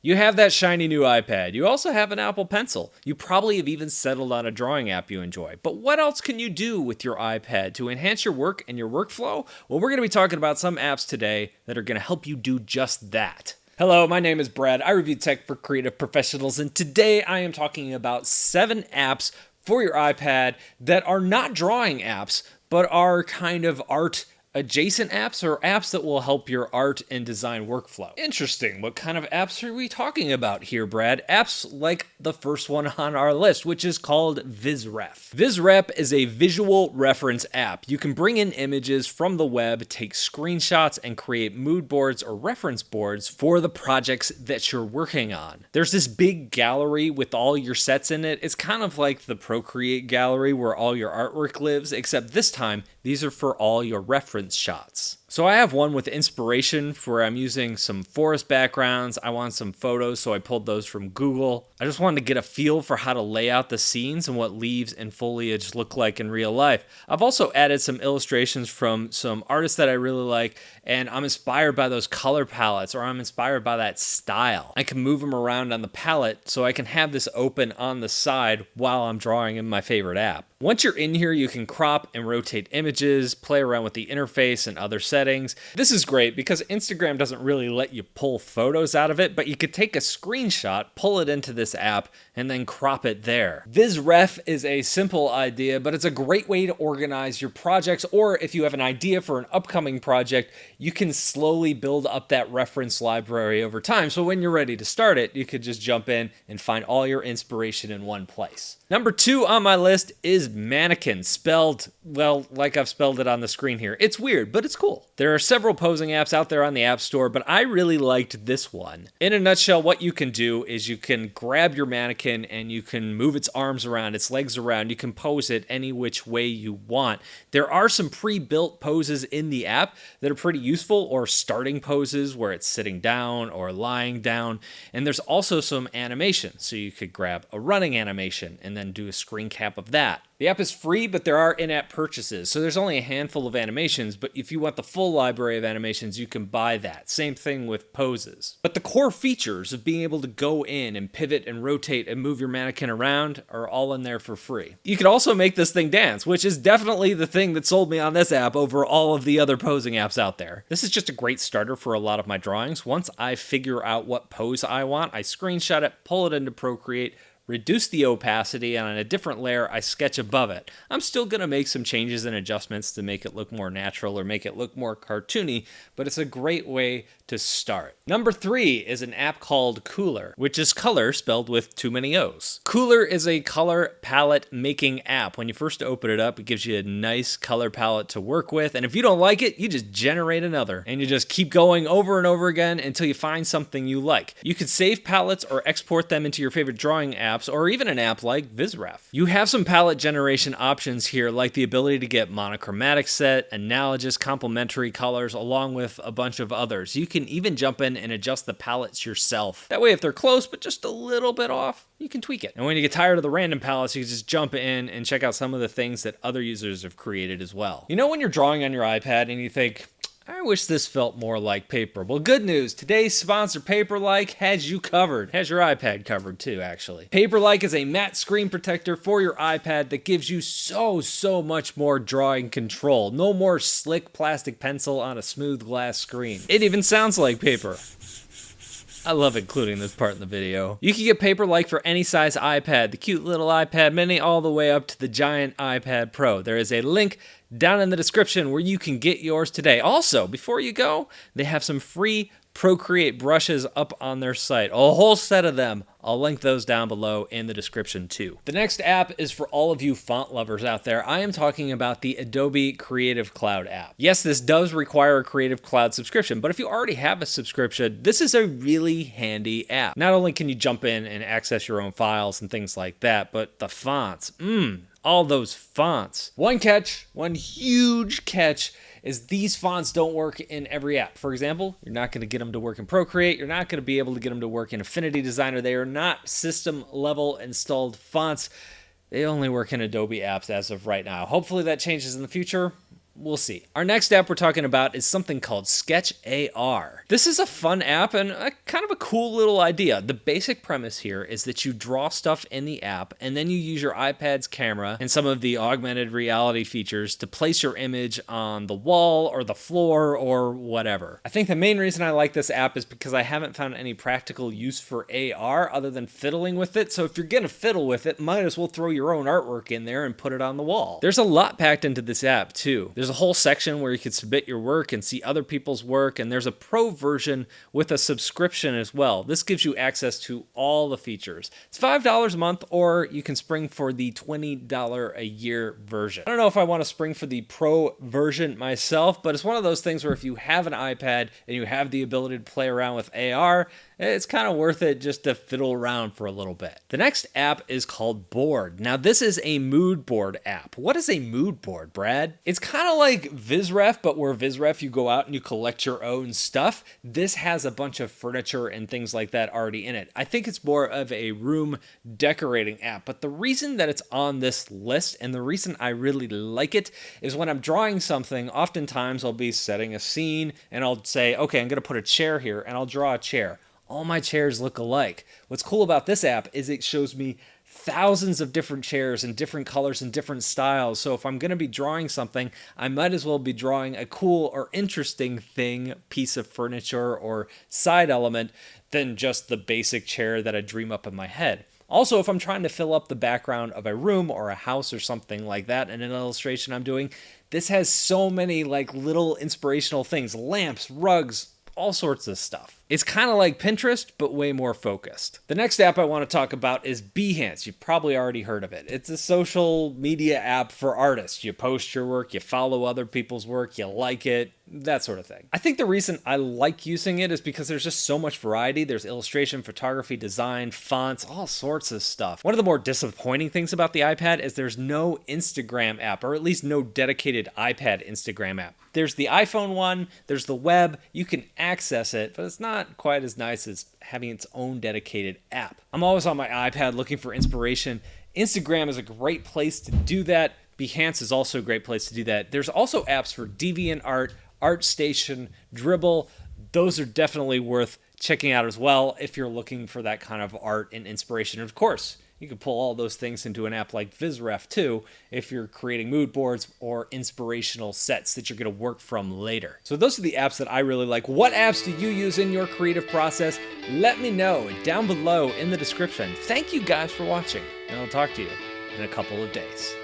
You have that shiny new iPad. You also have an Apple Pencil. You probably have even settled on a drawing app you enjoy. But what else can you do with your iPad to enhance your work and your workflow? Well, we're going to be talking about some apps today that are going to help you do just that. Hello, my name is Brad. I review tech for creative professionals, and today I am talking about 7 apps for your iPad that are not drawing apps, but are kind of art adjacent apps or apps that will help your art and design workflow. Interesting. What kind of apps are we talking about here, Brad? Apps like the first one on our list, which is called Vizref. Vizref is a visual reference app. You can bring in images from the web, take screenshots, and create mood boards or reference boards for the projects that you're working on. There's this big gallery with all your sets in it. It's kind of like the Procreate gallery where all your artwork lives, except this time, these are for all your reference shots. So I have one with inspiration where I'm using some forest backgrounds. I want some photos, so I pulled those from Google. I just wanted to get a feel for how to lay out the scenes and what leaves and foliage look like in real life. I've also added some illustrations from some artists that I really like, and I'm inspired by those color palettes, or I'm inspired by that style. I can move them around on the palette, so I can have this open on the side while I'm drawing in my favorite app. Once you're in here, you can crop and rotate images, play around with the interface and other settings. This is great because Instagram doesn't really let you pull photos out of it, but you could take a screenshot, pull it into this app, and then crop it there. Vizref is a simple idea, but it's a great way to organize your projects, or if you have an idea for an upcoming project, you can slowly build up that reference library over time. So when you're ready to start it, you could just jump in and find all your inspiration in one place. Number 2 on my list is Manikin, spelled, well, like I've spelled it on the screen here. It's weird, but it's cool. There are several posing apps out there on the App Store, but I really liked this one. In a nutshell, what you can do is you can grab your mannequin and you can move its arms around, its legs around. You can pose it any which way you want. There are some pre-built poses in the app that are pretty useful, or starting poses where it's sitting down or lying down. And there's also some animation, so you could grab a running animation and then do a screen cap of that. The app is free, but there are in-app purchases, so there's only a handful of animations, but if you want the full library of animations, you can buy that. Same thing with poses. But the core features of being able to go in and pivot and rotate and move your mannequin around are all in there for free. You could also make this thing dance, which is definitely the thing that sold me on this app over all of the other posing apps out there. This is just a great starter for a lot of my drawings. Once I figure out what pose I want, I screenshot it, pull it into Procreate, reduce the opacity, and on a different layer, I sketch above it. I'm still going to make some changes and adjustments to make it look more natural or make it look more cartoony, but it's a great way to start. Number 3 is an app called Cooler, which is color spelled with too many O's. Cooler is a color palette making app. When you first open it up, it gives you a nice color palette to work with, and if you don't like it, you just generate another, and you just keep going over and over again until you find something you like. You could save palettes or export them into your favorite drawing app, or even an app like Vizref. You have some palette generation options here, like the ability to get monochromatic set, analogous, complementary colors, along with a bunch of others. You can even jump in and adjust the palettes yourself. That way, if they're close but just a little bit off, you can tweak it. And when you get tired of the random palettes, you can just jump in and check out some of the things that other users have created as well. You know when you're drawing on your iPad and you think, I wish this felt more like paper. Well, good news. Today's sponsor, Paperlike, has you covered. Has your iPad covered too, actually. Paperlike is a matte screen protector for your iPad that gives you so much more drawing control. No more slick plastic pencil on a smooth glass screen. It even sounds like paper. I love including this part in the video. You can get Paperlike for any size iPad, the cute little iPad mini all the way up to the giant iPad Pro. There is a link down in the description where you can get yours today. Also, before you go, they have some free Procreate brushes up on their site. A whole set of them. I'll link those down below in the description too. The next app is for all of you font lovers out there. I am talking about the Adobe Creative Cloud app. Yes, this does require a Creative Cloud subscription, but if you already have a subscription, this is a really handy app. Not only can you jump in and access your own files and things like that, but the fonts, all those fonts. One huge catch, is these fonts don't work in every app. For example, you're not going to get them to work in Procreate. You're not going to be able to get them to work in Affinity Designer. They are not system-level installed fonts. They only work in Adobe apps as of right now. Hopefully that changes in the future. we'll see. Our next app we're talking about is something called Sketch AR. This is a fun app and kind of a cool little idea. The basic premise here is that you draw stuff in the app and then you use your iPad's camera and some of the augmented reality features to place your image on the wall or the floor or whatever. I think the main reason I like this app is because I haven't found any practical use for AR other than fiddling with it. So if you're gonna fiddle with it, might as well throw your own artwork in there and put it on the wall. There's a lot packed into this app too. There's a whole section where you can submit your work and see other people's work, and there's a pro version with a subscription as well. This gives you access to all the features. It's $5 a month, or you can spring for the $20 a year version. I don't know if I want to spring for the pro version myself, but it's one of those things where if you have an iPad and you have the ability to play around with AR, it's kind of worth it just to fiddle around for a little bit. The next app is called Board. Now this is a mood board app. What is a mood board, Brad? It's kind of like Vizref, but where Vizref you go out and you collect your own stuff. This has a bunch of furniture and things like that already in it. I think it's more of a room decorating app, but the reason that it's on this list and the reason I really like it is when I'm drawing something, oftentimes I'll be setting a scene and I'll say, okay, I'm gonna put a chair here, and I'll draw a chair. All my chairs look alike. What's cool about this app is it shows me thousands of different chairs in different colors and different styles. So if I'm going to be drawing something, I might as well be drawing a cool or interesting thing, piece of furniture or side element, than just the basic chair that I dream up in my head. Also, if I'm trying to fill up the background of a room or a house or something like that in an illustration I'm doing, this has so many like little inspirational things, lamps, rugs, all sorts of stuff. It's kind of like Pinterest, but way more focused. The next app I want to talk about is Behance. You've probably already heard of it. It's a social media app for artists. You post your work, you follow other people's work, you like it, that sort of thing. I think the reason I like using it is because there's just so much variety. There's illustration, photography, design, fonts, all sorts of stuff. One of the more disappointing things about the iPad is there's no Instagram app, or at least no dedicated iPad Instagram app. There's the iPhone one, there's the web, you can access it, but it's not quite as nice as having its own dedicated app. I'm always on my iPad looking for inspiration. Instagram is a great place to do that. Behance is also a great place to do that. There's also apps for DeviantArt, ArtStation, Dribbble. Those are definitely worth checking out as well if you're looking for that kind of art and inspiration. And of course, you can pull all those things into an app like Vizref too if you're creating mood boards or inspirational sets that you're going to work from later. So those are the apps that I really like. What apps do you use in your creative process? Let me know down below in the description. Thank you guys for watching, and I'll talk to you in a couple of days.